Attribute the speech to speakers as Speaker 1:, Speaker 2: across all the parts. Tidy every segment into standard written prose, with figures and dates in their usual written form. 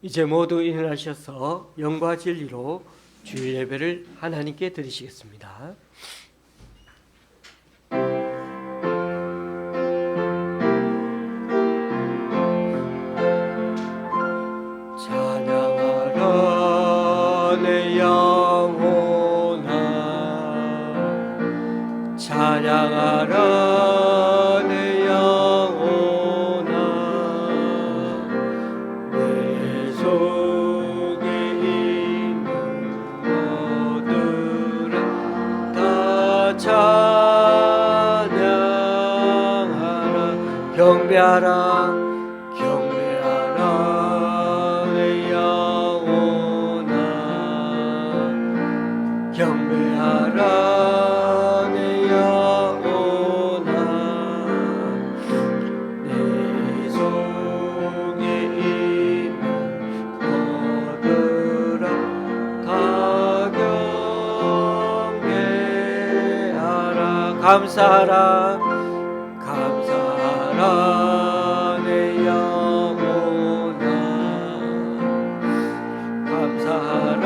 Speaker 1: 이제 모두 일어나셔서 영과 진리로 주일 예배를 하나님께 드리시겠습니다. 찬양하라 내 영혼아, 찬양하라 내 영혼아, 내 속에 있는 모두를 다 찬양하라. 경배하라 경배하라 내 영혼아, 경배하라 내 영혼아, 내 속에 있는 모두라 다 경배하라. 감사하라 감사하라 내 영혼아, 감사하라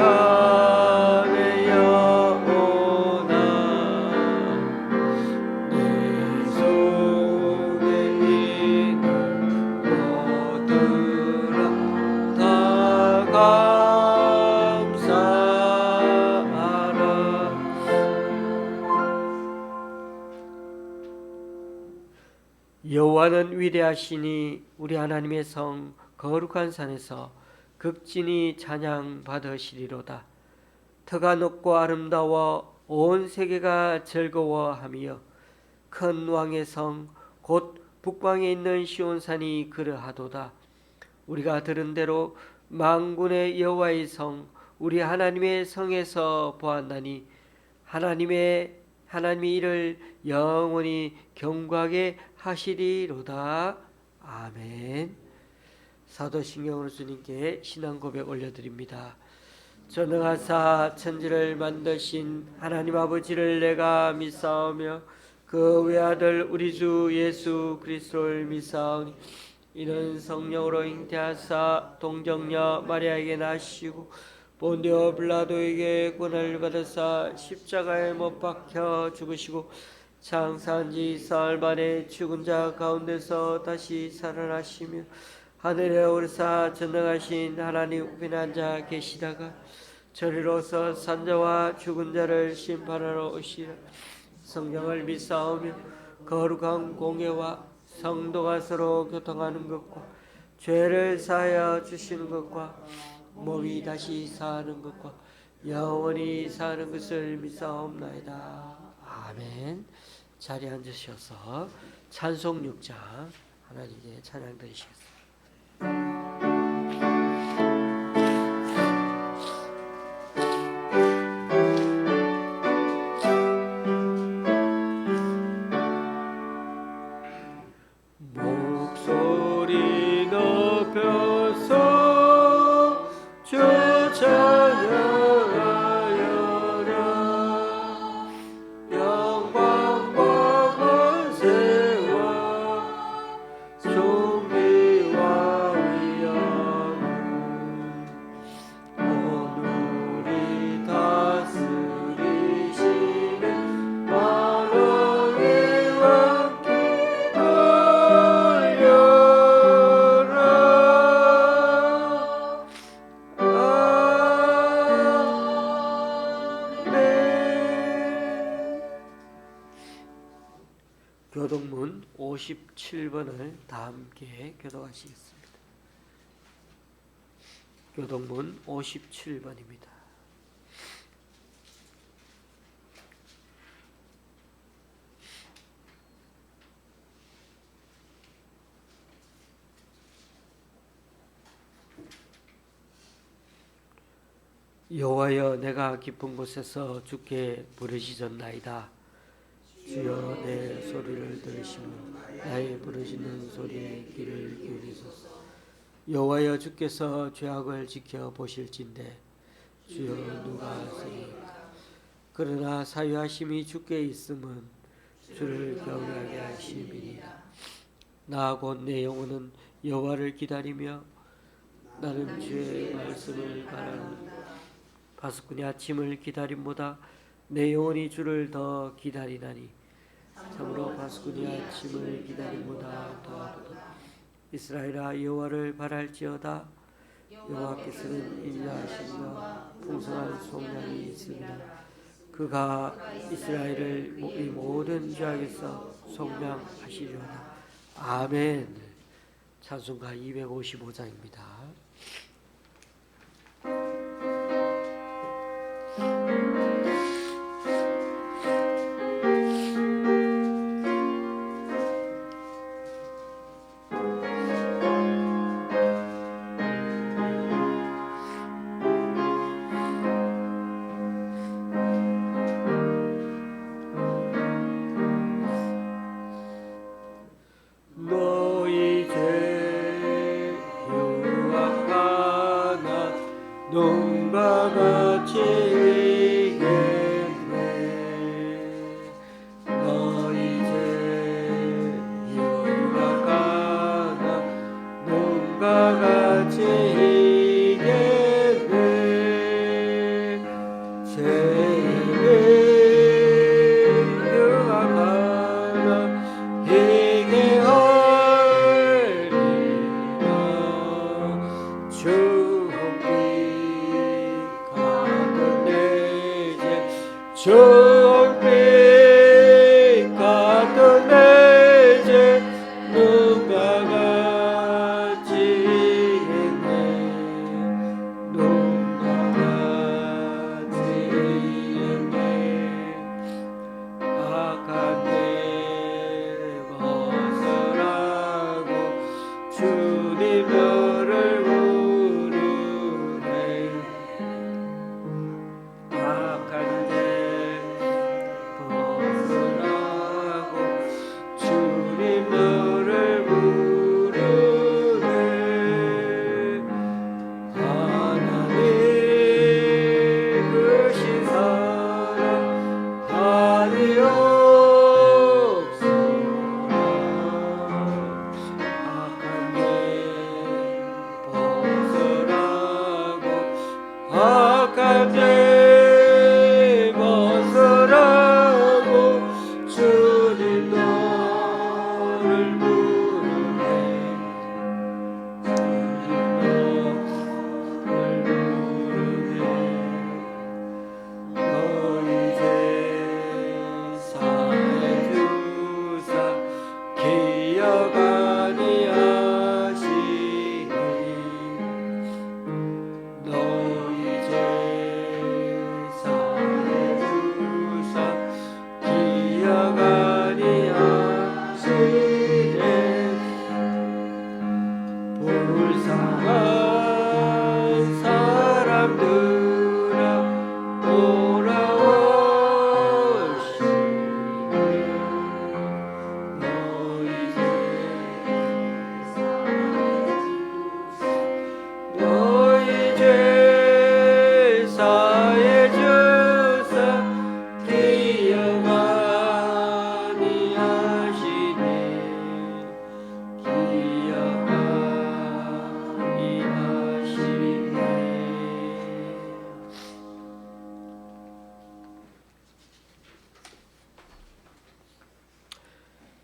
Speaker 1: 내 영혼아, 내 속에 있는 모두라 다 감사하라. 여호와는 위대하시니 우리 하나님의 성 거룩한 산에서 극진히 찬양 받으시리로다. 터가 높고 아름다워 온 세계가 즐거워하며 큰 왕의 성 곧 북방에 있는 시온산이 그러하도다. 우리가 들은 대로 만군의 여호와의 성 우리 하나님의 성에서 보았나니 하나님이 이를 영원히 경고하게 하시리로다. 아멘. 사도신경으로 주님께 신앙 고백 올려드립니다. 전능하사 천지를 만드신 하나님 아버지를 내가 믿사오며 그 외아들 우리 주 예수 그리스도를 믿사오니 이는 성령으로 잉태하사 동정녀 마리아에게 나시고 본디오 빌라도에게 고난을 받으사 십자가에 못 박혀 죽으시고 장사한 지 사흘 만에 죽은 자 가운데서 다시 살아나시며 하늘에 오르사 전능하신 하나님 우편에 앉아 계시다가 저리로서 산자와 죽은 자를 심판하러 오시라. 성경을 믿사오며 거룩한 공예와 성도가 서로 교통하는 것과 죄를 사하여 주시는 것과 몸이 다시 사는 것과 영원히 사는 것을 믿사옵나이다. 아멘. 자리에 앉으셔서 찬송 6장 하나님께 찬양 드리시겠습니다. 목소리 높여서 주 찬양하여라. 영광과 권세와 존귀와 위엄은 오늘이 다스리시는 만왕의 왕께 돌려라. 아멘. 교독문 57번을 다 함께 교독하시겠습니다. 교독문 57번입니다. 여호와여, 내가 깊은 곳에서 주께 부르짖었나이다. 주여, 내 소리를 들으시며 나의 부르짖는 소리에 귀를 기울이소서. 여호와여, 주께서 죄악을 지켜보실진대 주여 누가 쓰리까. 그러나 사유하심이 주께 있음은 주를 경외하게 하심이니라. 나 곧 내 영혼은 여호와를 기다리며 나는 주의 말씀을 바라는 파수꾼이 아침을 기다림보다 내 영혼이 주를 더 기다리나니 참으로 파수꾼이 아침을 기다림보다 더하도다. 이스라엘아 여호와를 바랄지어다. 여호와께서는 인자하심과 풍성한 속량이 있습니다. 그가 이스라엘을 이 모든 죄악에서 속량하시리로다. 아멘. 찬송가 255장입니다.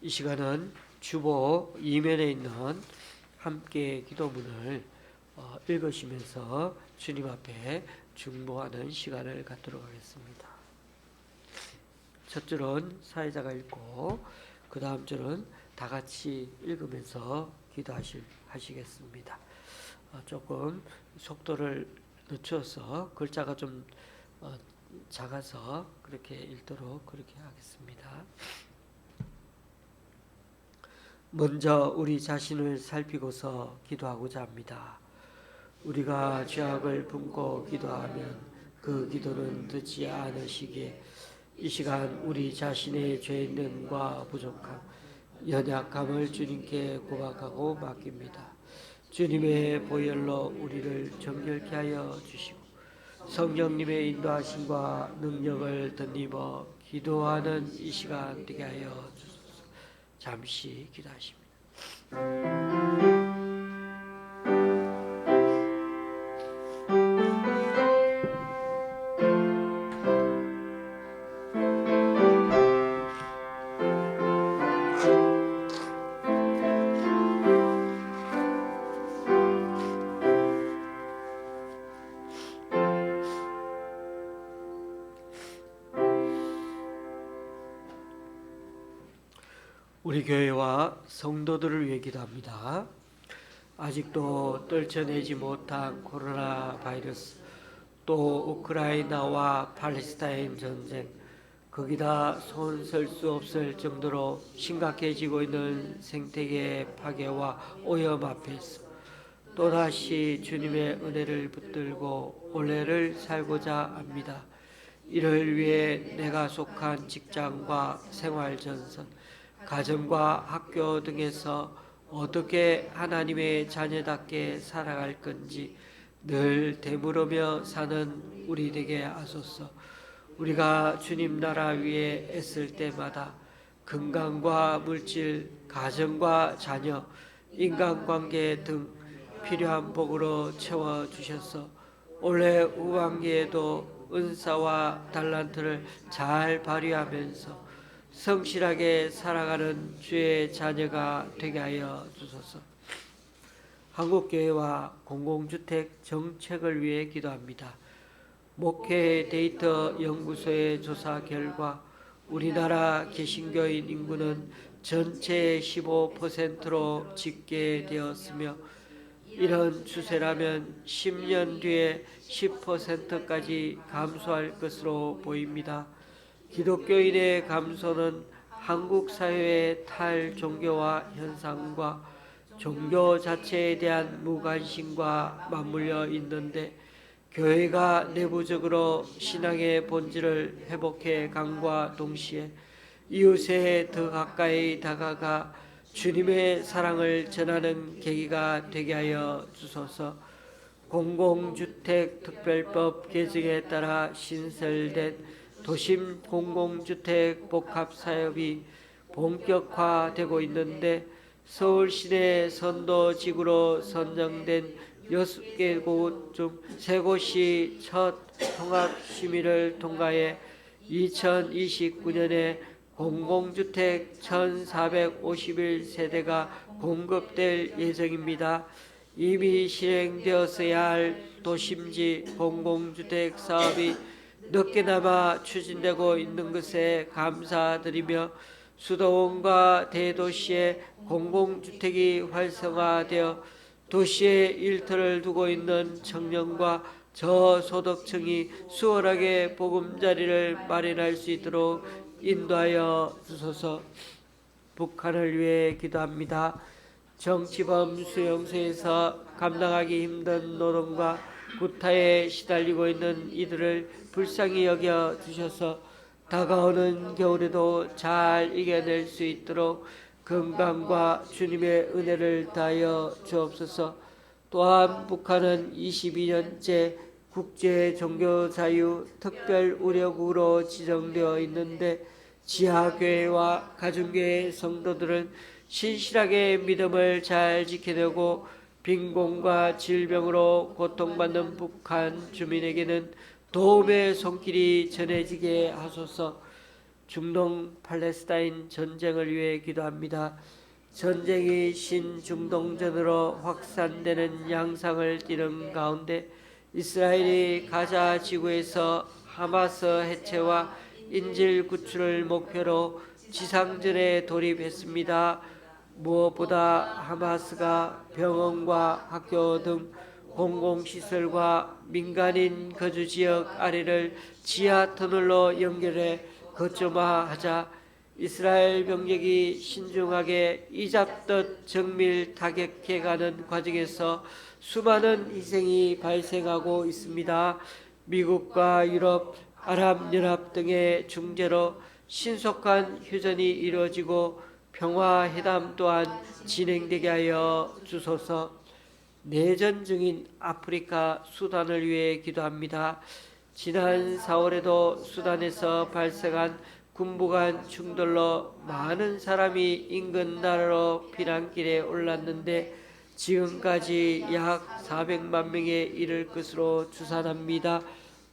Speaker 1: 이 시간은 주보 2면에 있는 함께 기도문을 읽으시면서 주님 앞에 중보하는 시간을 갖도록 하겠습니다. 첫 줄은 사회자가 읽고 그 다음 줄은 다 같이 읽으면서 기도하시겠습니다. 조금 속도를 늦춰서 글자가 좀 작아서 그렇게 읽도록 그렇게 하겠습니다. 먼저 우리 자신을 살피고서 기도하고자 합니다. 우리가 죄악을 품고 기도하면 그 기도는 듣지 않으시기에 이 시간 우리 자신의 죄능과 부족함, 연약함을 주님께 고백하고 맡깁니다. 주님의 보혈로 우리를 정결케 하여 주시고 성령님의 인도하심과 능력을 덧입어 기도하는 이 시간 되게 하여 주소서. 잠시 기도하십니다. 우리 교회와 성도들을 위해 기도합니다. 아직도 떨쳐내지 못한 코로나 바이러스, 또 우크라이나와 팔레스타인 전쟁, 거기다 손 쓸 수 없을 정도로 심각해지고 있는 생태계 파괴와 오염 앞에서 또다시 주님의 은혜를 붙들고 올해를 살고자 합니다. 이를 위해 내가 속한 직장과 생활전선, 가정과 학교 등에서 어떻게 하나님의 자녀답게 살아갈 건지 늘 되물으며 사는 우리 되게 하소서. 우리가 주님 나라 위에 애쓸 때마다 건강과 물질, 가정과 자녀, 인간관계 등 필요한 복으로 채워주셔서 올해 후반기에도 은사와 달란트를 잘 발휘하면서 성실하게 살아가는 주의 자녀가 되게 하여 주소서. 한국교회와 공공주택 정책을 위해 기도합니다. 목회 데이터 연구소의 조사 결과 우리나라 개신교인 인구는 전체의 15%로 집계되었으며 이런 추세라면 10년 뒤에 10%까지 감소할 것으로 보입니다. 기독교인의 감소는 한국 사회의 탈종교화 현상과 종교 자체에 대한 무관심과 맞물려 있는데 교회가 내부적으로 신앙의 본질을 회복해 감과 동시에 이웃에 더 가까이 다가가 주님의 사랑을 전하는 계기가 되게 하여 주소서. 공공주택 특별법 개정에 따라 신설된 도심 공공주택 복합사업이 본격화되고 있는데 서울 시내 선도지구로 선정된 6개 곳 중 3곳이 첫 통합심의를 통과해 2029년에 공공주택 1451세대가 공급될 예정입니다. 이미 실행되었어야 할 도심지 공공주택 사업이 늦게나마 추진되고 있는 것에 감사드리며 수도원과 대도시의 공공주택이 활성화되어 도시에 일터를 두고 있는 청년과 저소득층이 수월하게 보금자리를 마련할 수 있도록 인도하여 주소서. 북한을 위해 기도합니다. 정치범 수용소에서 감당하기 힘든 노동과 구타에 시달리고 있는 이들을 불쌍히 여겨 주셔서 다가오는 겨울에도 잘 이겨낼 수 있도록 건강과 주님의 은혜를 다하여 주옵소서. 또한 북한은 22년째 국제 종교 자유 특별 우려국으로 지정되어 있는데 지하교회와 가정교회 성도들은 신실하게 믿음을 잘 지켜내고 빈곤과 질병으로 고통받는 북한 주민에게는 도움의 손길이 전해지게 하소서. 중동 팔레스타인 전쟁을 위해 기도합니다. 전쟁이 신중동전으로 확산되는 양상을 띠는 가운데 이스라엘이 가자 지구에서 하마스 해체와 인질 구출을 목표로 지상전에 돌입했습니다. 무엇보다 하마스가 병원과 학교 등 공공시설과 민간인 거주지역 아래를 지하터널로 연결해 거점화하자 이스라엘 병력이 신중하게 이잡듯 정밀 타격해가는 과정에서 수많은 희생이 발생하고 있습니다. 미국과 유럽, 아랍연합 등의 중재로 신속한 휴전이 이루어지고 평화회담 또한 진행되게 하여 주소서. 내전 중인 아프리카 수단을 위해 기도합니다. 지난 4월에도 수단에서 발생한 군부 간 충돌로 많은 사람이 인근 나라로 피난길에 올랐는데 지금까지 약 400만 명에 이를 것으로 추산합니다.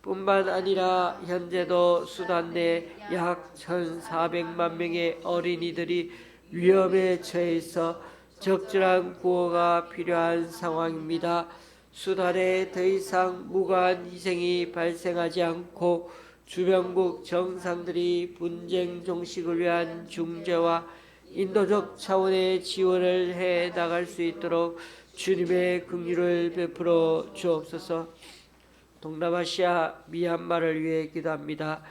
Speaker 1: 뿐만 아니라 현재도 수단 내 약 1,400만 명의 어린이들이 위험에 처해 있어 적절한 구호가 필요한 상황입니다. 수단에 더 이상 무고한 희생이 발생하지 않고 주변국 정상들이 분쟁 종식을 위한 중재와 인도적 차원의 지원을 해 나갈 수 있도록 주님의 긍휼을 베풀어 주옵소서. 동남아시아 미얀마를 위해 기도합니다.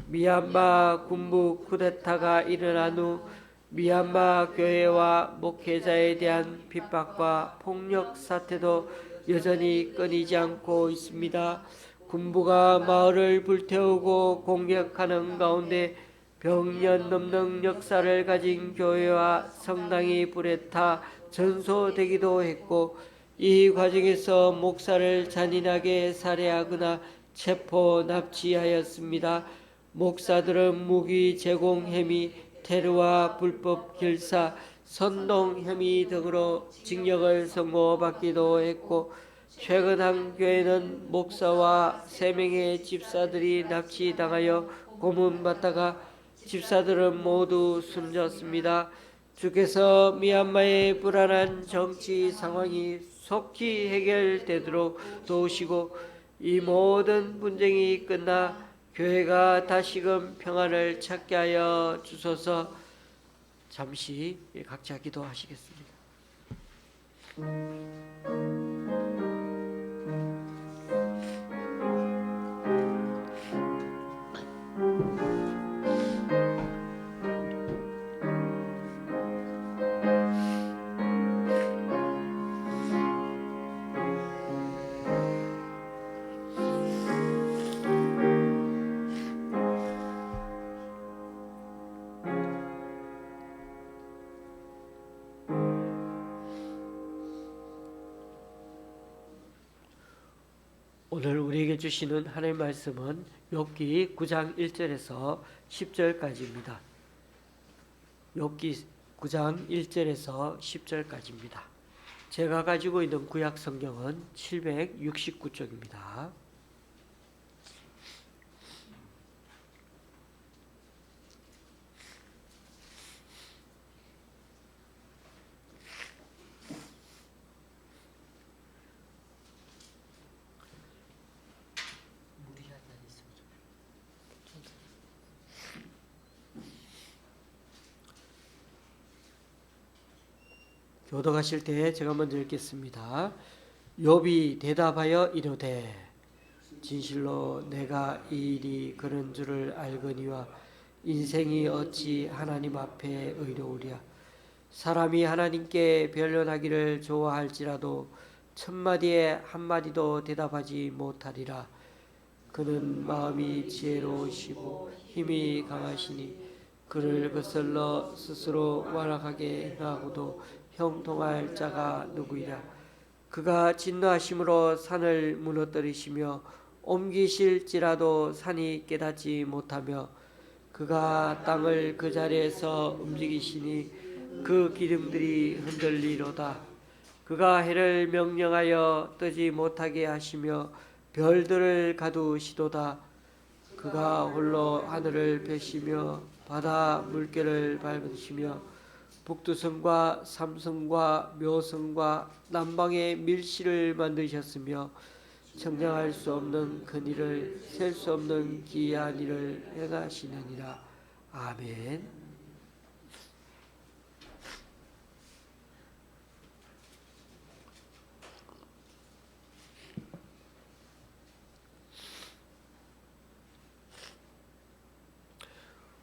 Speaker 1: 미얀마 군부 쿠데타가 일어난 후 미얀마 교회와 목회자에 대한 핍박과 폭력 사태도 여전히 끊이지 않고 있습니다. 군부가 마을을 불태우고 공격하는 가운데 병년 넘는 역사를 가진 교회와 성당이 불에 타 전소되기도 했고, 이 과정에서 목사를 잔인하게 살해하거나 체포 납치하였습니다. 목사들은 무기 제공 혐의, 테러와 불법 결사, 선동 혐의 등으로 징역을 선고받기도 했고, 최근 한 교회는 목사와 3명의 집사들이 납치당하여 고문받다가 집사들은 모두 숨졌습니다. 주께서 미얀마의 불안한 정치 상황이 속히 해결되도록 도우시고 이 모든 분쟁이 끝나 교회가 다시금 평안을 찾게 하여 주소서. 잠시 각자 기도하시겠습니다. 오늘 우리에게 주시는 하나님의 말씀은 욥기 9장 1절에서 10절까지입니다. 욥기 9장 1절에서 10절까지입니다. 제가 가지고 있는 구약 성경은 769쪽입니다. 교독하실 때 제가 먼저 읽겠습니다. 욥이 대답하여 이르되 진실로 내가 이 일이 그런 줄을 알거니와 인생이 어찌 하나님 앞에 의로우랴. 사람이 하나님께 변론하기를 좋아할지라도 천마디에 한마디도 대답하지 못하리라. 그는 마음이 지혜로우시고 힘이 강하시니 그를 거슬러 스스로 완악하게 행하고도 형통할 자가 누구이랴. 그가 진노하심으로 산을 무너뜨리시며 옮기실지라도 산이 깨닫지 못하며 그가 땅을 그 자리에서 움직이시니 그 기둥들이 흔들리로다. 그가 해를 명령하여 뜨지 못하게 하시며 별들을 가두시도다. 그가 홀로 하늘을 펴시며 바다 물결을 밟으시며 북두성과 삼성과 묘성과 남방의 밀실을 만드셨으며 청량할 수 없는 큰 일을 셀 수 없는 기이한 일을 행하시느니라. 아멘.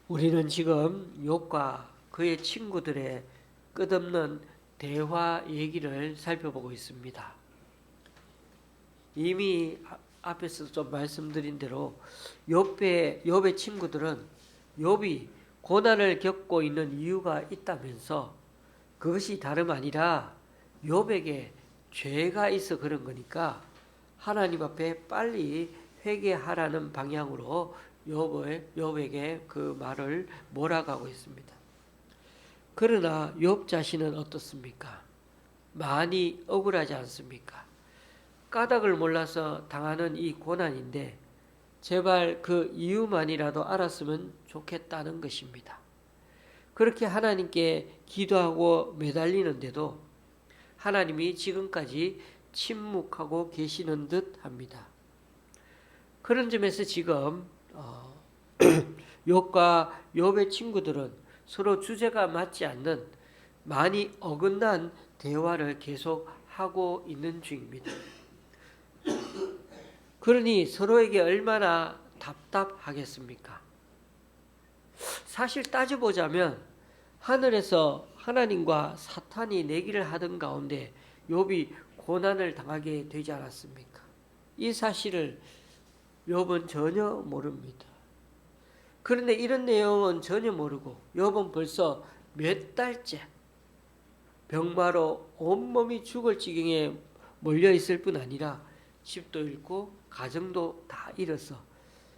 Speaker 1: 우리는 지금 욥과 그의 친구들의 끝없는 대화 얘기를 살펴보고 있습니다. 이미 앞에서 좀 말씀드린 대로 욥의 친구들은 욥이 고난을 겪고 있는 이유가 있다면서 그것이 다름 아니라 욥에게 죄가 있어 그런 거니까 하나님 앞에 빨리 회개하라는 방향으로 욥에게 그 말을 몰아가고 있습니다. 그러나 욥 자신은 어떻습니까? 많이 억울하지 않습니까? 까닭을 몰라서 당하는 이 고난인데 제발 그 이유만이라도 알았으면 좋겠다는 것입니다. 그렇게 하나님께 기도하고 매달리는데도 하나님이 지금까지 침묵하고 계시는 듯 합니다. 그런 점에서 지금 욥과 욥의 친구들은 서로 주제가 맞지 않는 많이 어긋난 대화를 계속하고 있는 중입니다. 그러니 서로에게 얼마나 답답하겠습니까? 사실 따져보자면 하늘에서 하나님과 사탄이 내기를 하던 가운데 욥이 고난을 당하게 되지 않았습니까? 이 사실을 욥은 전혀 모릅니다. 그런데 이런 내용은 전혀 모르고 욥은 벌써 몇 달째 병마로 온몸이 죽을 지경에 몰려 있을 뿐 아니라 집도 잃고 가정도 다 잃어서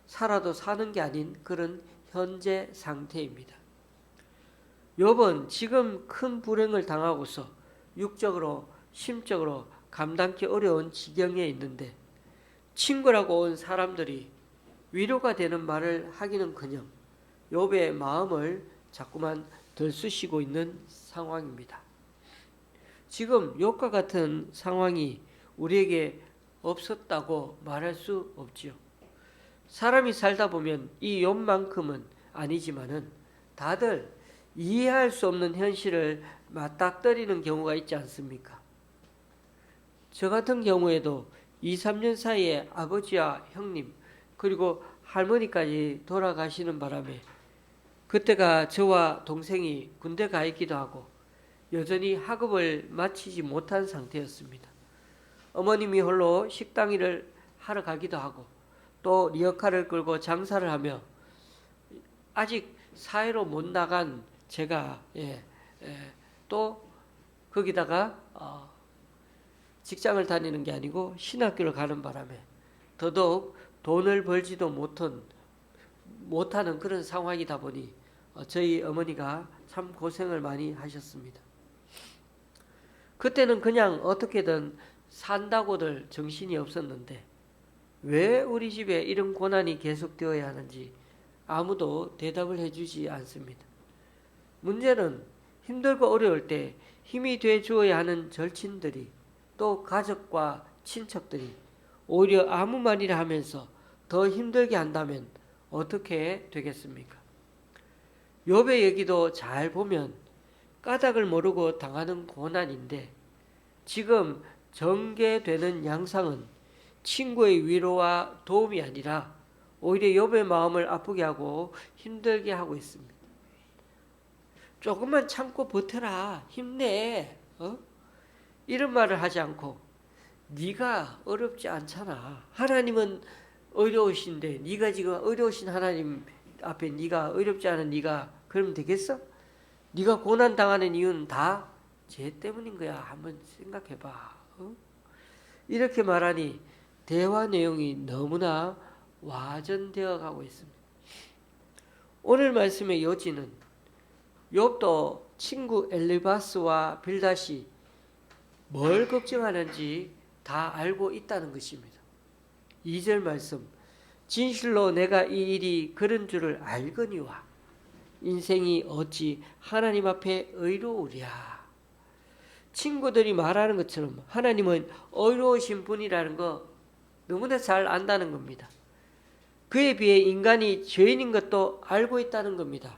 Speaker 1: 살아도 사는 게 아닌 그런 현재 상태입니다. 욥은 지금 큰 불행을 당하고서 육적으로 심적으로 감당기 어려운 지경에 있는데 친구라고 온 사람들이 위로가 되는 말을 하기는커녕 욥의 마음을 자꾸만 들쑤시고 있는 상황입니다. 지금 욥과 같은 상황이 우리에게 없었다고 말할 수 없지요. 사람이 살다 보면 이 욥만큼은 아니지만은 다들 이해할 수 없는 현실을 맞닥뜨리는 경우가 있지 않습니까? 저 같은 경우에도 2, 3년 사이에 아버지와 형님 그리고 할머니까지 돌아가시는 바람에 그때가 저와 동생이 군대 가 있기도 하고 여전히 학업을 마치지 못한 상태였습니다. 어머님이 홀로 식당 일을 하러 가기도 하고 또 리어카를 끌고 장사를 하며 아직 사회로 못 나간 제가 또 거기다가 직장을 다니는 게 아니고 신학교를 가는 바람에 더더욱 돈을 벌지도 못하는 그런 상황이다 보니 저희 어머니가 참 고생을 많이 하셨습니다. 그때는 그냥 어떻게든 산다고들 정신이 없었는데 왜 우리 집에 이런 고난이 계속되어야 하는지 아무도 대답을 해주지 않습니다. 문제는 힘들고 어려울 때 힘이 돼 주어야 하는 절친들이 또 가족과 친척들이 오히려 아무 말이나 하면서 더 힘들게 한다면 어떻게 되겠습니까? 욥의 얘기도 잘 보면 까닭을 모르고 당하는 고난인데 지금 전개되는 양상은 친구의 위로와 도움이 아니라 오히려 욥의 마음을 아프게 하고 힘들게 하고 있습니다. 조금만 참고 버텨라. 힘내. 이런 말을 하지 않고 네가 어렵지 않잖아. 하나님은 어려우신데 네가 지금 어려우신 하나님 앞에 네가 어렵지 않은 네가 그러면 되겠어? 네가 고난 당하는 이유는 다 죄 때문인 거야. 한번 생각해봐. 이렇게 말하니 대화 내용이 너무나 와전되어 가고 있습니다. 오늘 말씀의 요지는 욥도 친구 엘리바스와 빌닷이 뭘 걱정하는지 다 알고 있다는 것입니다. 2절 말씀, 진실로 내가 이 일이 그런 줄을 알거니와 인생이 어찌 하나님 앞에 의로우랴. 친구들이 말하는 것처럼 하나님은 의로우신 분이라는 거 너무나 잘 안다는 겁니다. 그에 비해 인간이 죄인인 것도 알고 있다는 겁니다.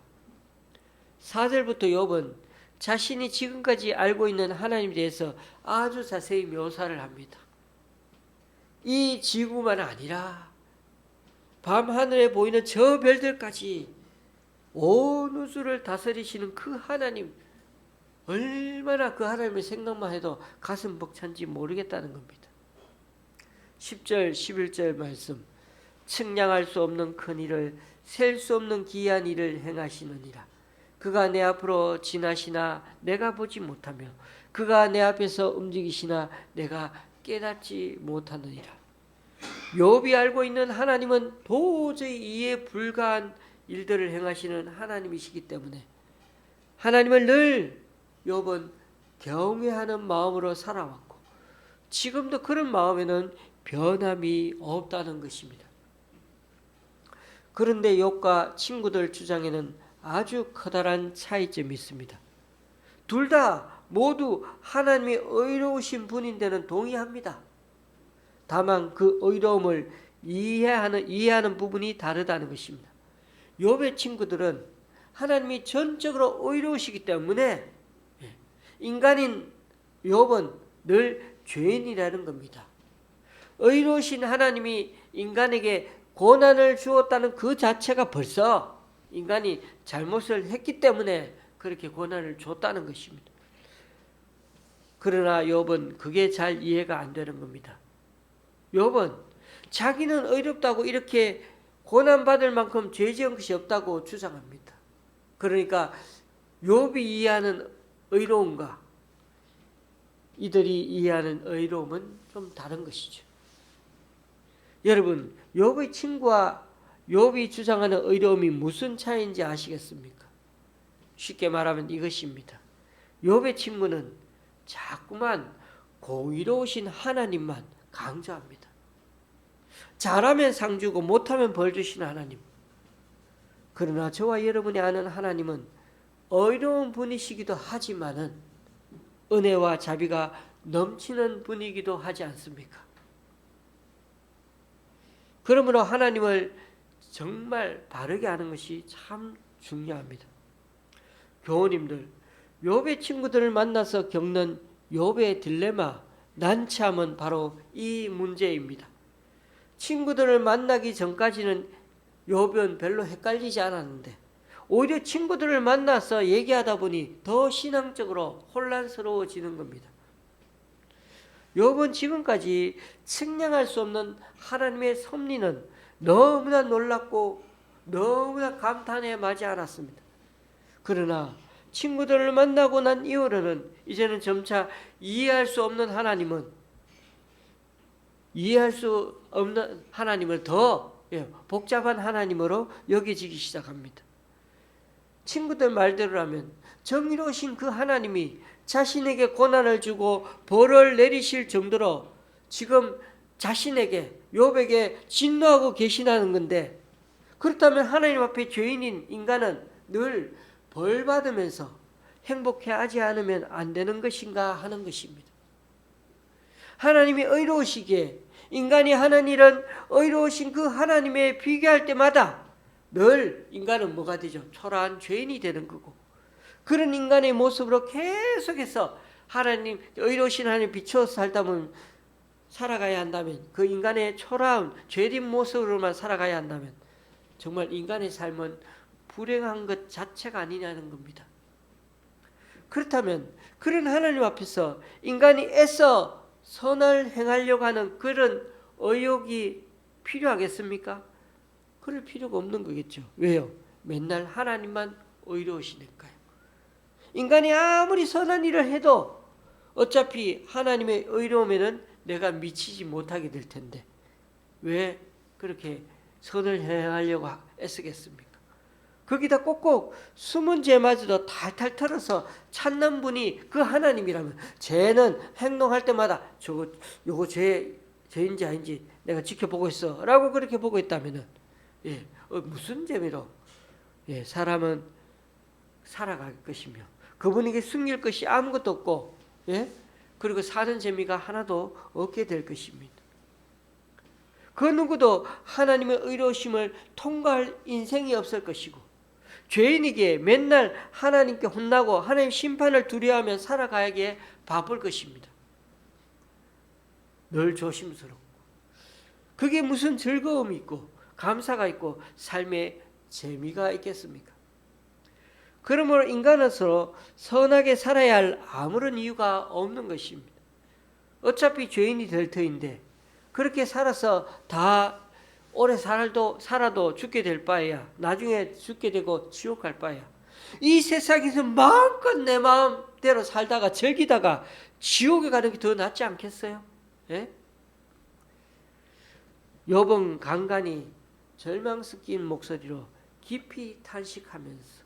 Speaker 1: 4절부터 욥은 자신이 지금까지 알고 있는 하나님에 대해서 아주 자세히 묘사를 합니다. 이 지구만 아니라 밤하늘에 보이는 저 별들까지 온 우주를 다스리시는 그 하나님, 얼마나 그 하나님의 생각만 해도 가슴 벅찬지 모르겠다는 겁니다. 10절 11절 말씀, 측량할 수 없는 큰 일을 셀 수 없는 기이한 일을 행하시느니라. 그가 내 앞으로 지나시나 내가 보지 못하며 그가 내 앞에서 움직이시나 내가 깨닫지 못하느니라. 욥이 알고 있는 하나님은 도저히 이해 불가한 일들을 행하시는 하나님이시기 때문에 하나님을 늘 욥은 경외하는 마음으로 살아왔고 지금도 그런 마음에는 변함이 없다는 것입니다. 그런데 욥과 친구들 주장에는 아주 커다란 차이점이 있습니다. 둘 다 모두 하나님이 의로우신 분인데는 동의합니다. 다만 그 의로움을 이해하는 부분이 다르다는 것입니다. 욥의 친구들은 하나님이 전적으로 의로우시기 때문에 인간인 욥은 늘 죄인이라는 겁니다. 의로우신 하나님이 인간에게 고난을 주었다는 그 자체가 벌써 인간이 잘못을 했기 때문에 그렇게 고난을 줬다는 것입니다. 그러나 욥은 그게 잘 이해가 안 되는 겁니다. 욥은 자기는 의롭다고 이렇게 고난받을 만큼 죄 지은 것이 없다고 주장합니다. 그러니까 욥이 이해하는 의로움과 이들이 이해하는 의로움은 좀 다른 것이죠. 여러분, 욥의 친구와 욥이 주장하는 의로움이 무슨 차이인지 아시겠습니까? 쉽게 말하면 이것입니다. 욥의 친구는 자꾸만 공의로우신 하나님만 강조합니다. 잘하면 상 주고 못하면 벌 주신 하나님. 그러나 저와 여러분이 아는 하나님은 의로운 분이시기도 하지만은 은혜와 자비가 넘치는 분이기도 하지 않습니까? 그러므로 하나님을 정말 바르게 아는 것이 참 중요합니다. 교우님들, 욥의 친구들을 만나서 겪는 욥의 딜레마, 난처함은 바로 이 문제입니다. 친구들을 만나기 전까지는 욥은 별로 헷갈리지 않았는데 오히려 친구들을 만나서 얘기하다 보니 더 신앙적으로 혼란스러워지는 겁니다. 욥은 지금까지 측량할 수 없는 하나님의 섭리는 너무나 놀랍고 너무나 감탄에 마지 않았습니다. 그러나 친구들을 만나고 난 이후로는 이제는 점차 이해할 수 없는 하나님을 더 복잡한 하나님으로 여겨지기 시작합니다. 친구들 말대로라면 정의로우신 그 하나님이 자신에게 고난을 주고 벌을 내리실 정도로 지금 자신에게 욥에게 진노하고 계시다는 건데, 그렇다면 하나님 앞에 죄인인 인간은 늘 벌 받으면서 행복해하지 않으면 안 되는 것인가 하는 것입니다. 하나님이 의로우시기에 인간이 하나님은 의로우신 그 하나님에 비교할 때마다 늘 인간은 뭐가 되죠? 초라한 죄인이 되는 거고, 그런 인간의 모습으로 계속해서 하나님, 의로우신 하나님 비추어 살아가야 한다면, 그 인간의 초라한 죄된 모습으로만 살아가야 한다면 정말 인간의 삶은 불행한 것 자체가 아니냐는 겁니다. 그렇다면 그런 하나님 앞에서 인간이 애써 선을 행하려고 하는 그런 의욕이 필요하겠습니까? 그럴 필요가 없는 거겠죠. 왜요? 맨날 하나님만 의로우시니까요. 인간이 아무리 선한 일을 해도 어차피 하나님의 의로움에는 내가 미치지 못하게 될 텐데 왜 그렇게 선을 행하려고 애쓰겠습니까? 거기다 꼭꼭 숨은 죄마저도 탈탈 털어서 찾는 분이 그 하나님이라면, 죄는 행동할 때마다 요거 죄인지 아닌지 내가 지켜보고 있어 라고 그렇게 보고 있다면은 무슨 재미로 사람은 살아갈 것이며 그분에게 숨길 것이 아무것도 없고 그리고 사는 재미가 하나도 없게 될 것입니다. 그 누구도 하나님의 의로우심을 통과할 인생이 없을 것이고, 죄인에게 맨날 하나님께 혼나고 하나님 심판을 두려워하며 살아가기에 바쁠 것입니다. 늘 조심스럽고, 그게 무슨 즐거움이 있고 감사가 있고 삶의 재미가 있겠습니까? 그러므로 인간은 서로 선하게 살아야 할 아무런 이유가 없는 것입니다. 어차피 죄인이 될 터인데 그렇게 살아서 다 오래 살아도 죽게 될 바에야, 나중에 죽게 되고 지옥 갈 바에야 이 세상에서 마음껏 내 마음대로 살다가 즐기다가 지옥에 가는 게 더 낫지 않겠어요? 욥은 간간히 절망 섞인 목소리로 깊이 탄식하면서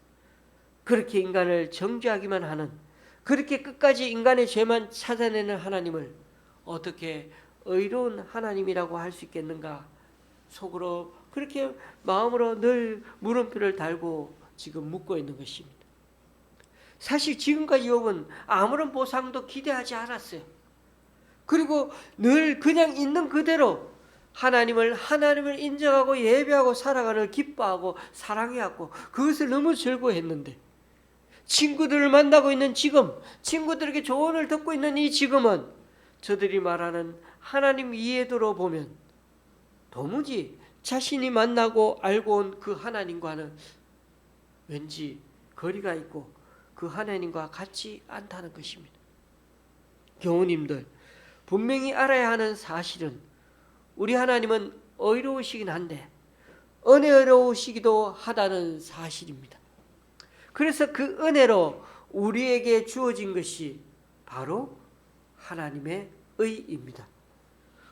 Speaker 1: 그렇게 인간을 정죄하기만 하는, 그렇게 끝까지 인간의 죄만 찾아내는 하나님을 어떻게 의로운 하나님이라고 할 수 있겠는가 속으로 그렇게 마음으로 늘 물음표를 달고 지금 묻고 있는 것입니다. 사실 지금까지 욥은 아무런 보상도 기대하지 않았어요. 그리고 늘 그냥 있는 그대로 하나님을 인정하고 예배하고 살아가는 기뻐하고 사랑해하고 그것을 너무 즐거워했는데, 친구들을 만나고 있는 지금, 친구들에게 조언을 듣고 있는 이 지금은 저들이 말하는 하나님 이해도로 보면 도무지 자신이 만나고 알고 온 그 하나님과는 왠지 거리가 있고 그 하나님과 같지 않다는 것입니다. 교우님들, 분명히 알아야 하는 사실은 우리 하나님은 의로우시긴 한데 은혜로우시기도 하다는 사실입니다. 그래서 그 은혜로 우리에게 주어진 것이 바로 하나님의 의입니다.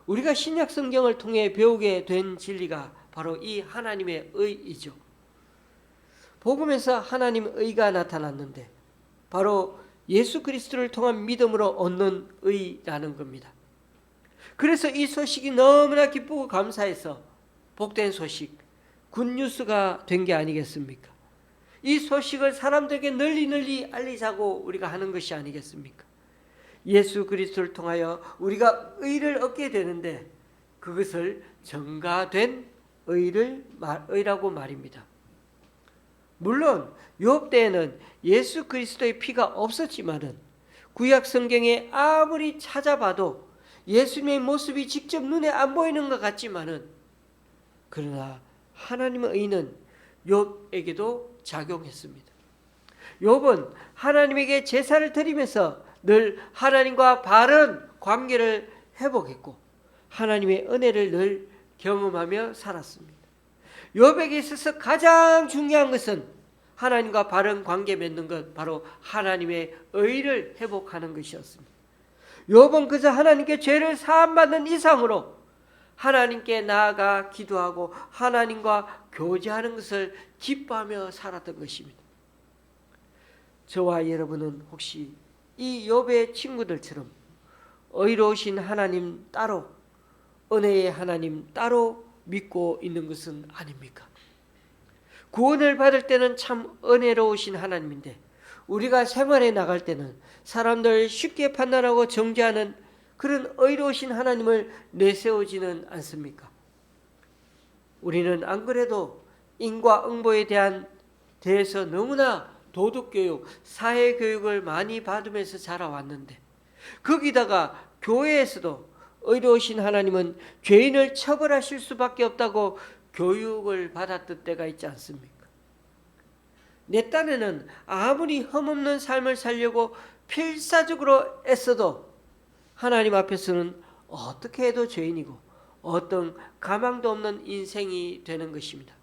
Speaker 1: 우리가 신약 성경을 통해 배우게 된 진리가 바로 이 하나님의 의이죠. 복음에서 하나님의 의가 나타났는데 바로 예수 그리스도를 통한 믿음으로 얻는 의라는 겁니다. 그래서 이 소식이 너무나 기쁘고 감사해서 복된 소식, 굿뉴스가 된 게 아니겠습니까? 이 소식을 사람들에게 널리 알리자고 우리가 하는 것이 아니겠습니까? 예수 그리스도를 통하여 우리가 의를 얻게 되는데 그것을 전가된 의라고 말입니다. 물론 욥 때에는 예수 그리스도의 피가 없었지만은 구약 성경에 아무리 찾아봐도 예수님의 모습이 직접 눈에 안 보이는 것 같지만은 그러나 하나님의 의는 욥에게도 작용했습니다. 욥은 하나님에게 제사를 드리면서 늘 하나님과 바른 관계를 회복했고 하나님의 은혜를 늘 경험하며 살았습니다. 욥에게 있어서 가장 중요한 것은 하나님과 바른 관계 맺는 것, 바로 하나님의 의를 회복하는 것이었습니다. 욥은 그저 하나님께 죄를 사함받는 이상으로 하나님께 나아가 기도하고 하나님과 교제하는 것을 기뻐하며 살았던 것입니다. 저와 여러분은 혹시 이 욥의 친구들처럼 의로우신 하나님 따로, 은혜의 하나님 따로 믿고 있는 것은 아닙니까? 구원을 받을 때는 참 은혜로우신 하나님인데 우리가 생활에 나갈 때는 사람들 쉽게 판단하고 정죄하는 그런 의로우신 하나님을 내세우지는 않습니까? 우리는 안 그래도 인과 응보에 대해서 너무나 도덕교육, 사회교육을 많이 받으면서 자라왔는데 거기다가 교회에서도 의로우신 하나님은 죄인을 처벌하실 수밖에 없다고 교육을 받았던 때가 있지 않습니까? 내 딴에는 아무리 흠없는 삶을 살려고 필사적으로 애써도 하나님 앞에서는 어떻게 해도 죄인이고 어떤 가망도 없는 인생이 되는 것입니다.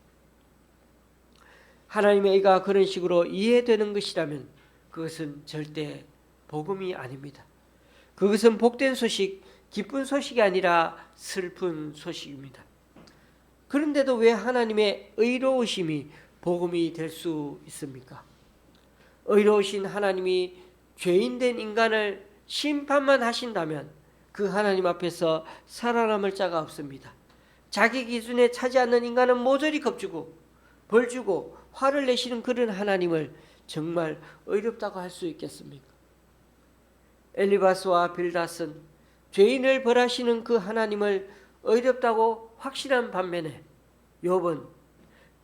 Speaker 1: 하나님의 의가 그런 식으로 이해되는 것이라면 그것은 절대 복음이 아닙니다. 그것은 복된 소식, 기쁜 소식이 아니라 슬픈 소식입니다. 그런데도 왜 하나님의 의로우심이 복음이 될 수 있습니까? 의로우신 하나님이 죄인된 인간을 심판만 하신다면 그 하나님 앞에서 살아남을 자가 없습니다. 자기 기준에 차지 않는 인간은 모조리 겁주고 벌주고 화를 내시는 그런 하나님을 정말 의롭다고 할 수 있겠습니까? 엘리바스와 빌닷은 죄인을 벌하시는 그 하나님을 의롭다고 확신한 반면에 욥은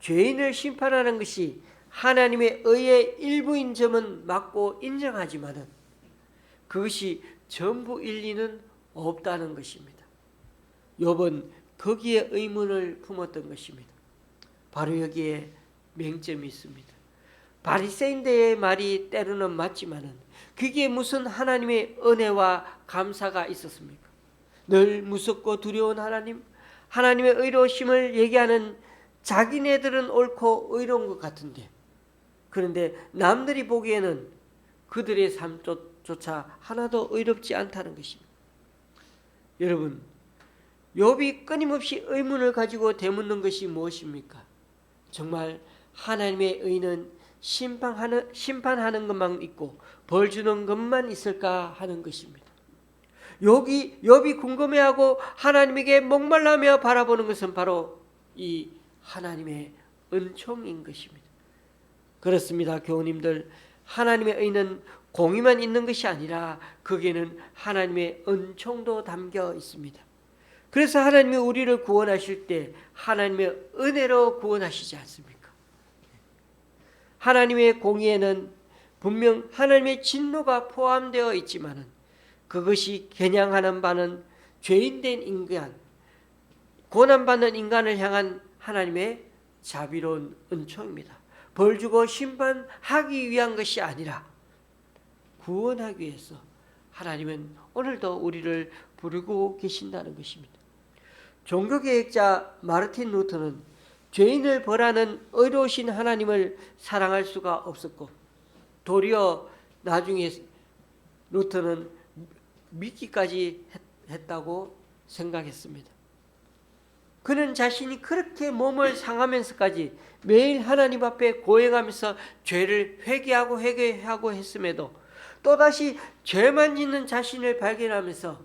Speaker 1: 죄인을 심판하는 것이 하나님의 의의 일부인 점은 맞고 인정하지만은 그것이 전부 일리는 없다는 것입니다. 욥은 거기에 의문을 품었던 것입니다. 바로 여기에 맹점이 있습니다. 바리새인들의 말이 때로는 맞지만은 그게 무슨 하나님의 은혜와 감사가 있었습니까? 늘 무섭고 두려운 하나님, 하나님의 의로우심을 얘기하는 자기네들은 옳고 의로운 것 같은데 그런데 남들이 보기에는 그들의 삶조차 하나도 의롭지 않다는 것입니다. 여러분, 욥이 끊임없이 의문을 가지고 되묻는 것이 무엇입니까? 정말 하나님의 의는 심판하는 것만 있고 벌 주는 것만 있을까 하는 것입니다. 욥이 궁금해하고 하나님에게 목말라며 바라보는 것은 바로 이 하나님의 은총인 것입니다. 그렇습니다. 교우님들, 하나님의 의는 공의만 있는 것이 아니라 거기에는 하나님의 은총도 담겨 있습니다. 그래서 하나님이 우리를 구원하실 때 하나님의 은혜로 구원하시지 않습니까? 하나님의 공의에는 분명 하나님의 진노가 포함되어 있지만은 그것이 겨냥하는 바는 죄인된 인간, 고난받는 인간을 향한 하나님의 자비로운 은총입니다. 벌 주고 심판하기 위한 것이 아니라 구원하기 위해서 하나님은 오늘도 우리를 부르고 계신다는 것입니다. 종교개혁자 마르틴 루터는 죄인을 벌하는 의로우신 하나님을 사랑할 수가 없었고 도리어 나중에 루터는 믿기까지 했다고 생각했습니다. 그는 자신이 그렇게 몸을 상하면서까지 매일 하나님 앞에 고행하면서 죄를 회개하고 했음에도 또다시 죄만 짓는 자신을 발견하면서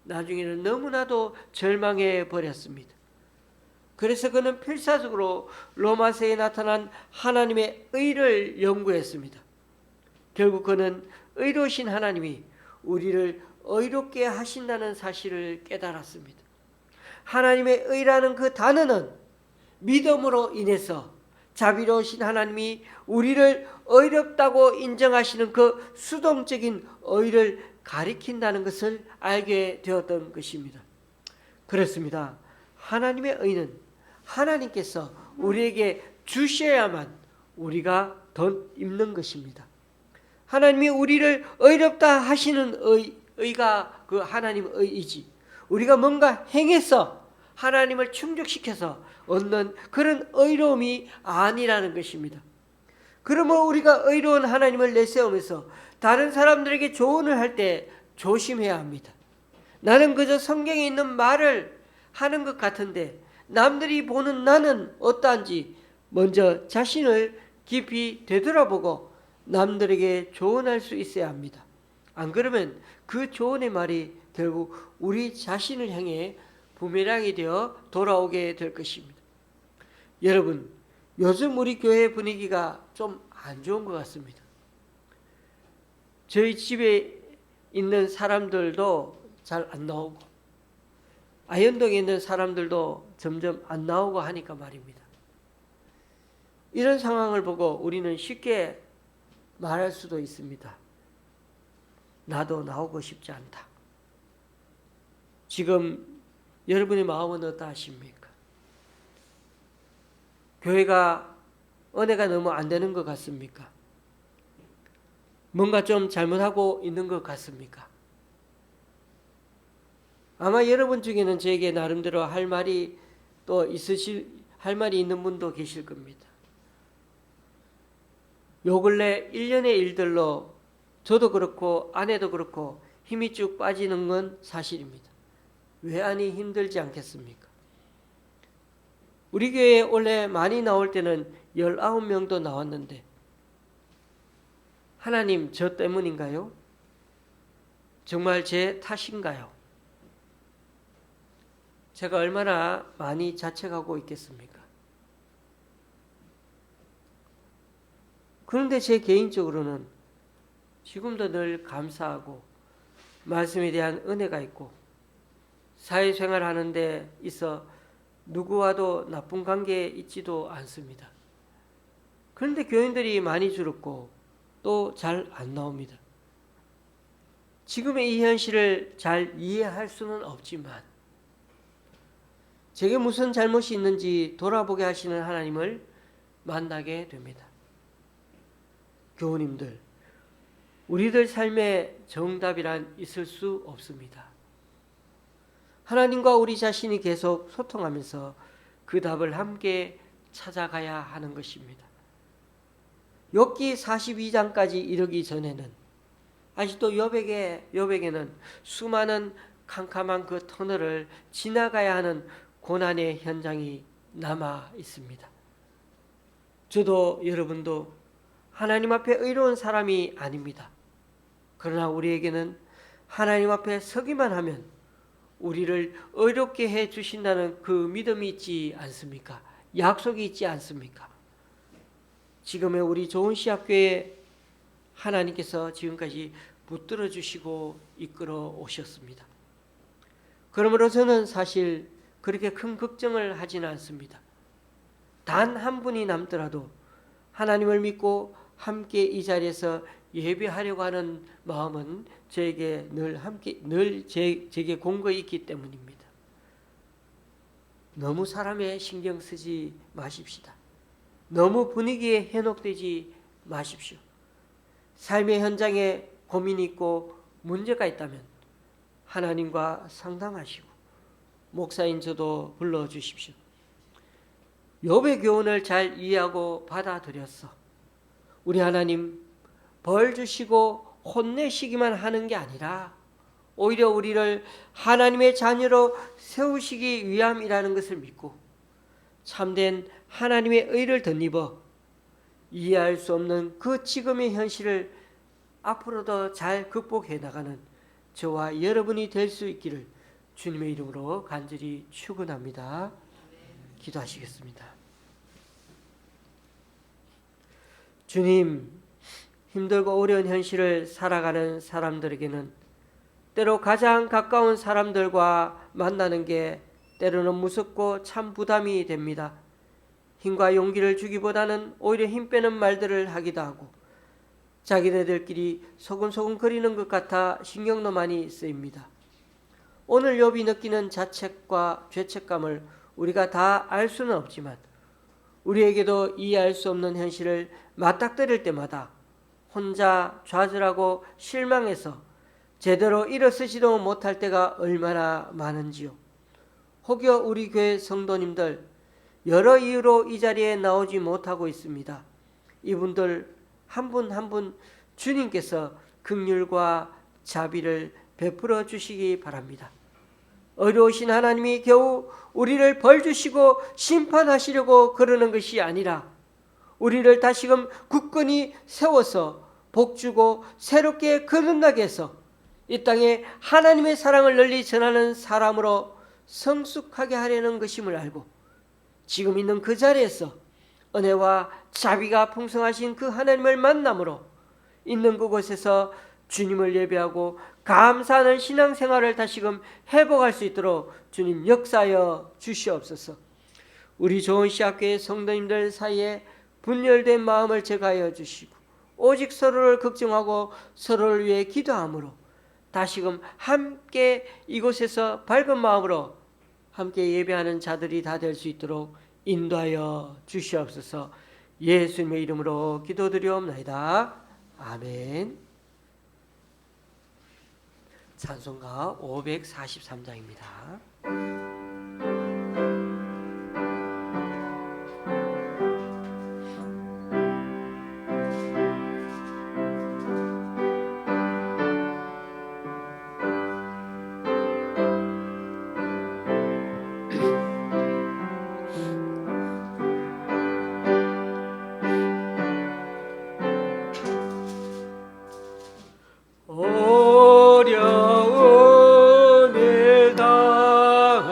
Speaker 1: 나중에는 너무나도 절망해 버렸습니다. 그래서 그는 필사적으로 로마서에 나타난 하나님의 의를 연구했습니다. 결국 그는 의로우신 하나님이 우리를 의롭게 하신다는 사실을 깨달았습니다. 하나님의 의라는 그 단어는 믿음으로 인해서 자비로우신 하나님이 우리를 의롭다고 인정하시는 그 수동적인 의를 가리킨다는 것을 알게 되었던 것입니다. 그렇습니다. 하나님의 의는 하나님께서 우리에게 주셔야만 우리가 덧입는 것입니다. 하나님이 우리를 의롭다 하시는 의가 그 하나님의 의이지 우리가 뭔가 행해서 하나님을 충족시켜서 얻는 그런 의로움이 아니라는 것입니다. 그러므로 우리가 의로운 하나님을 내세우면서 다른 사람들에게 조언을 할 때 조심해야 합니다. 나는 그저 성경에 있는 말을 하는 것 같은데 남들이 보는 나는 어떠한지 먼저 자신을 깊이 되돌아보고 남들에게 조언할 수 있어야 합니다. 안 그러면 그 조언의 말이 결국 우리 자신을 향해 부메랑이 되어 돌아오게 될 것입니다. 여러분, 요즘 우리 교회 분위기가 좀 안 좋은 것 같습니다. 저희 집에 있는 사람들도 잘 안 나오고 아현동에 있는 사람들도 점점 안 나오고 하니까 말입니다. 이런 상황을 보고 우리는 쉽게 말할 수도 있습니다. 나도 나오고 싶지 않다. 지금 여러분의 마음은 어떠하십니까? 교회가 은혜가 너무 안 되는 것 같습니까? 뭔가 좀 잘못하고 있는 것 같습니까? 아마 여러분 중에는 저에게 나름대로 할 말이 있는 분도 계실 겁니다. 요 근래 1년의 일들로 저도 그렇고 아내도 그렇고 힘이 쭉 빠지는 건 사실입니다. 왜 아니 힘들지 않겠습니까? 우리 교회에 원래 많이 나올 때는 19명도 나왔는데 하나님 저 때문인가요? 정말 제 탓인가요? 제가 얼마나 많이 자책하고 있겠습니까? 그런데 제 개인적으로는 지금도 늘 감사하고 말씀에 대한 은혜가 있고 사회생활 하는 데 있어 누구와도 나쁜 관계에 있지도 않습니다. 그런데 교인들이 많이 줄었고 또 잘 안 나옵니다. 지금의 이 현실을 잘 이해할 수는 없지만 제게 무슨 잘못이 있는지 돌아보게 하시는 하나님을 만나게 됩니다. 교우님들, 우리들 삶에 정답이란 있을 수 없습니다. 하나님과 우리 자신이 계속 소통하면서 그 답을 함께 찾아가야 하는 것입니다. 욥기 42장까지 이르기 전에는 아직도 욥에게는 수많은 캄캄한 그 터널을 지나가야 하는 고난의 현장이 남아 있습니다. 저도 여러분도 하나님 앞에 의로운 사람이 아닙니다. 그러나 우리에게는 하나님 앞에 서기만 하면 우리를 의롭게 해 주신다는 그 믿음이 있지 않습니까? 약속이 있지 않습니까? 지금의 우리 좋은시합교회 하나님께서 지금까지 붙들어 주시고 이끌어 오셨습니다. 그러므로 저는 사실 그렇게 큰 걱정을 하지는 않습니다. 단 한 분이 남더라도 하나님을 믿고 함께 이 자리에서 예배하려고 하는 마음은 저에게 제게 공고히 있기 때문입니다. 너무 사람의 신경 쓰지 마십시다. 너무 분위기에 현혹되지 마십시오. 삶의 현장에 고민이 있고 문제가 있다면 하나님과 상담하시고 목사인 저도 불러주십시오. 욥의 교훈을 잘 이해하고 받아들였어. 우리 하나님 벌 주시고 혼내시기만 하는 게 아니라 오히려 우리를 하나님의 자녀로 세우시기 위함이라는 것을 믿고 참된 하나님의 의를 덧입어 이해할 수 없는 그 지금의 현실을 앞으로도 잘 극복해 나가는 저와 여러분이 될 수 있기를 주님의 이름으로 간절히 축원합니다. 기도하시겠습니다. 주님, 힘들고 어려운 현실을 살아가는 사람들에게는 때로 가장 가까운 사람들과 만나는 게 때로는 무섭고 참 부담이 됩니다. 힘과 용기를 주기보다는 오히려 힘 빼는 말들을 하기도 하고 자기네들끼리 소근소근 거리는 것 같아 신경도 많이 쓰입니다. 오늘 욥이 느끼는 자책과 죄책감을 우리가 다 알 수는 없지만 우리에게도 이해할 수 없는 현실을 맞닥뜨릴 때마다 혼자 좌절하고 실망해서 제대로 일어서지도 못할 때가 얼마나 많은지요. 혹여 우리 교회 성도님들 여러 이유로 이 자리에 나오지 못하고 있습니다. 이분들 한 분 한 분 주님께서 긍휼과 자비를 베풀어 주시기 바랍니다. 어려우신 하나님이 겨우 우리를 벌 주시고 심판하시려고 그러는 것이 아니라 우리를 다시금 굳건히 세워서 복 주고 새롭게 거듭나게 해서 이 땅에 하나님의 사랑을 널리 전하는 사람으로 성숙하게 하려는 것임을 알고 지금 있는 그 자리에서 은혜와 자비가 풍성하신 그 하나님을 만남으로 있는 그곳에서 주님을 예배하고 감사하는 신앙생활을 다시금 회복할 수 있도록 주님 역사하여 주시옵소서. 우리 좋은 시학교의 성도님들 사이에 분열된 마음을 제거하여 주시고 오직 서로를 걱정하고 서로를 위해 기도함으로 다시금 함께 이곳에서 밝은 마음으로 함께 예배하는 자들이 다 될 수 있도록 인도하여 주시옵소서. 예수님의 이름으로 기도드리옵나이다. 아멘. 찬송가 543장입니다. 어려움을 당하는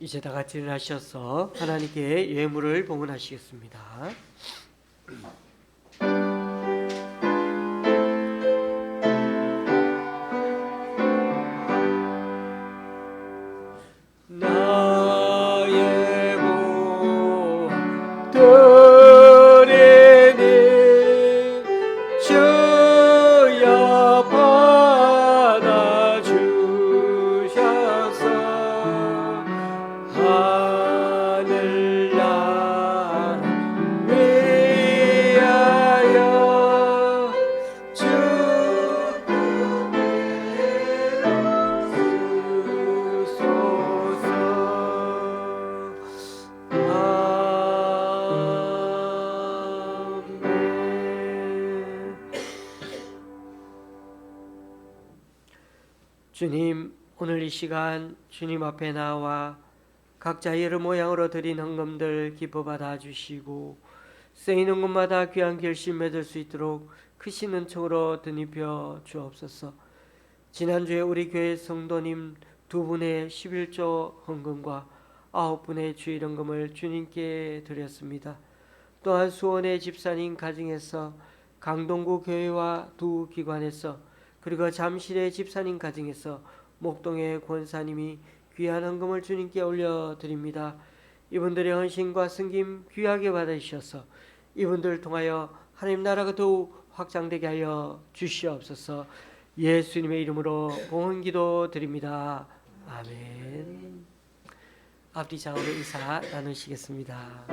Speaker 1: 이제 다 같이 일어나셔서 하나님께 예물을 봉헌하시겠습니다. 나의 모든 주여 받아주셔서 하늘나라 위하여 주님, 오늘 이 시간 주님 앞에 나와 각자 여러 모양으로 드린 헌금들 기뻐 받아 주시고 쓰이는 곳마다 귀한 결심 맺을 수 있도록 크신 은총으로 드니벼 주옵소서. 지난주에 우리 교회 성도님 2분의 11조 헌금과 9분의 주일 헌금을 주님께 드렸습니다. 또한 수원의 집사님 가정에서 강동구 교회와 두 기관에서 그리고 잠실의 집사님 가정에서 목동의 권사님이 귀한 헌금을 주님께 올려드립니다. 이분들의 헌신과 섬김 귀하게 받으셔서 이분들을 통하여 하나님 나라가 더욱 확장되게 하여 주시옵소서. 예수님의 이름으로 봉헌기도 드립니다. 아멘. 앞뒤 장으로 인사 나누시겠습니다.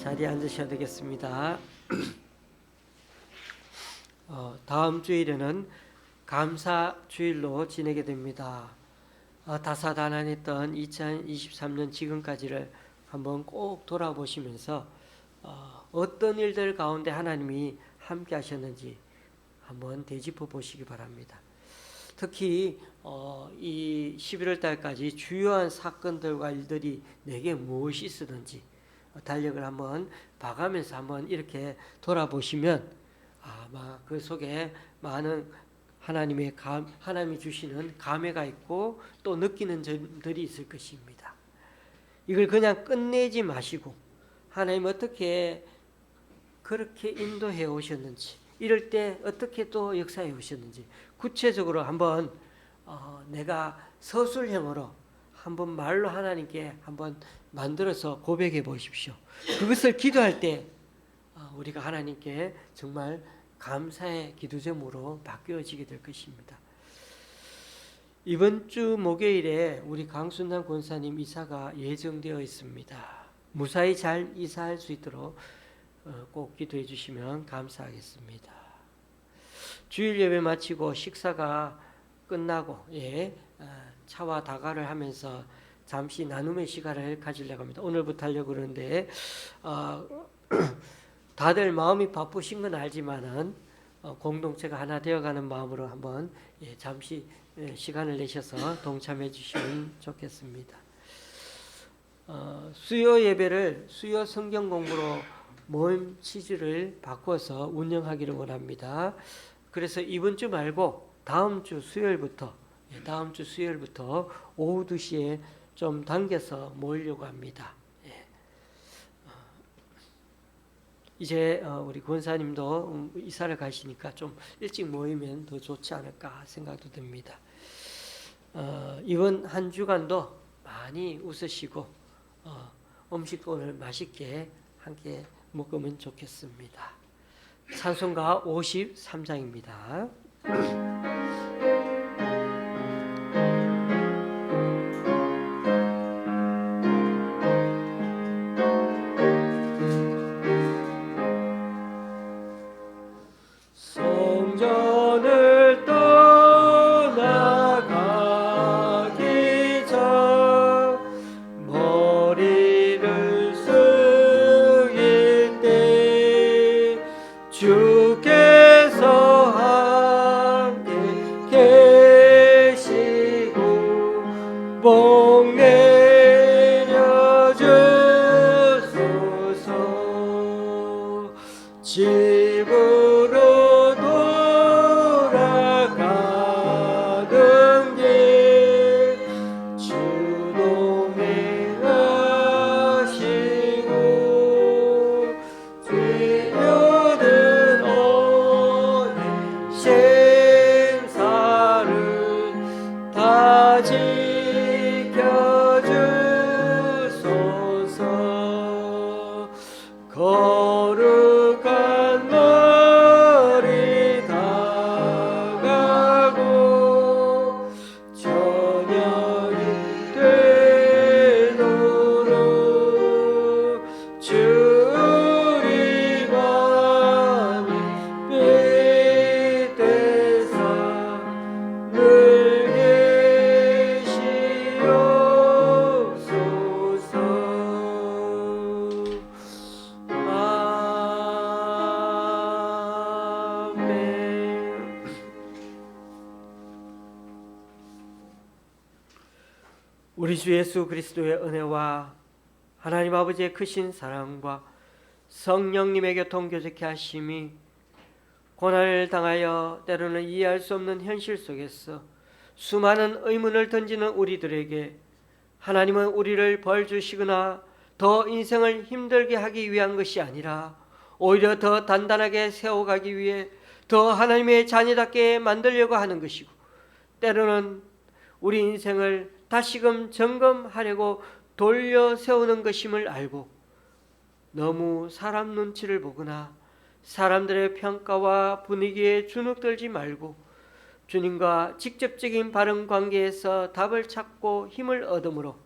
Speaker 1: 자리에 앉으셔야 되겠습니다. 다음 주일에는 감사 주일로 지내게 됩니다. 다사다난했던 2023년 지금까지를 한번 꼭 돌아보시면서 어떤 일들 가운데 하나님이 함께 하셨는지 한번 되짚어 보시기 바랍니다. 특히 이 11월 달까지 주요한 사건들과 일들이 내게 무엇이 있었는지 달력을 한번 봐가면서 한번 이렇게 돌아보시면 아마 그 속에 많은 하나님이 주시는 감회가 있고 또 느끼는 점들이 있을 것입니다. 이걸 그냥 끝내지 마시고 하나님 어떻게 그렇게 인도해 오셨는지, 이럴 때 어떻게 또 역사해 오셨는지 구체적으로 한번 내가 서술형으로 한번 말로 하나님께 한번 만들어서 고백해 보십시오. 그것을 기도할 때 우리가 하나님께 정말 감사의 기도제목으로 바뀌어지게 될 것입니다. 이번 주 목요일에 우리 강순남 권사님 이사가 예정되어 있습니다. 무사히 잘 이사할 수 있도록 꼭 기도해 주시면 감사하겠습니다. 주일 예배 마치고 식사가 끝나고 차와 다가를 하면서 잠시 나눔의 시간을 가지려고 합니다. 오늘부터 하려고 그러는데 다들 마음이 바쁘신 건 알지만은 공동체가 하나 되어가는 마음으로 한번 잠시 시간을 내셔서 동참해 주시면 좋겠습니다. 수요 예배를 수요 성경 공부로 모임 취지를 바꿔서 운영하기를 원합니다. 그래서 이번 주 말고 다음 주 수요일부터 오후 2시에 좀 당겨서 모이려고 합니다. 이제 우리 권사님도 이사를 가시니까 좀 일찍 모이면 더 좋지 않을까 생각도 듭니다. 이번 한 주간도 많이 웃으시고 음식도 오늘 맛있게 함께 먹으면 좋겠습니다. 찬송가 53장입니다. 계시고 복 내려 주소서. 집으로 돌아가는 길 주 동행하시고 죄여든 오늘 생사를 다 지켜주소서. 거룩한 날이 다가고 저녁이 되도록 주 우리 맘이 빛되사 늘 계시옵소서. 아멘. 우리 주 예수 그리스도의 은혜와 하나님 아버지의 크신 사랑과 성령님의 교통 교제케 하심이 고난을 당하여 때로는 이해할 수 없는 현실 속에서 수많은 의문을 던지는 우리들에게 하나님은 우리를 벌 주시거나 더 인생을 힘들게 하기 위한 것이 아니라 오히려 더 단단하게 세워가기 위해 더 하나님의 자녀답게 만들려고 하는 것이고, 때로는 우리 인생을 다시금 점검하려고 돌려 세우는 것임을 알고 너무 사람 눈치를 보거나 사람들의 평가와 분위기에 주눅들지 말고 주님과 직접적인 바른 관계에서 답을 찾고 힘을 얻음으로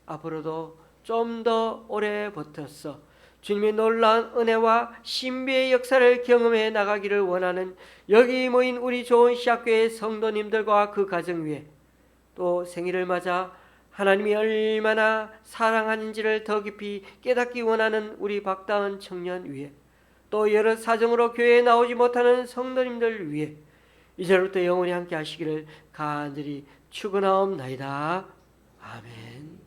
Speaker 1: 앞으로도 좀 더 오래 버텨서 주님의 놀라운 은혜와 신비의 역사를 경험해 나가기를 원하는 여기 모인 우리 좋은 시학교의 성도님들과 그 가정 위에, 또 생일을 맞아 하나님이 얼마나 사랑하는지를 더 깊이 깨닫기 원하는 우리 박다은 청년 위에, 또 여러 사정으로 교회에 나오지 못하는 성도님들 위에 이제부터 영원히 함께 하시기를 간절히 축원하옵나이다. 아멘.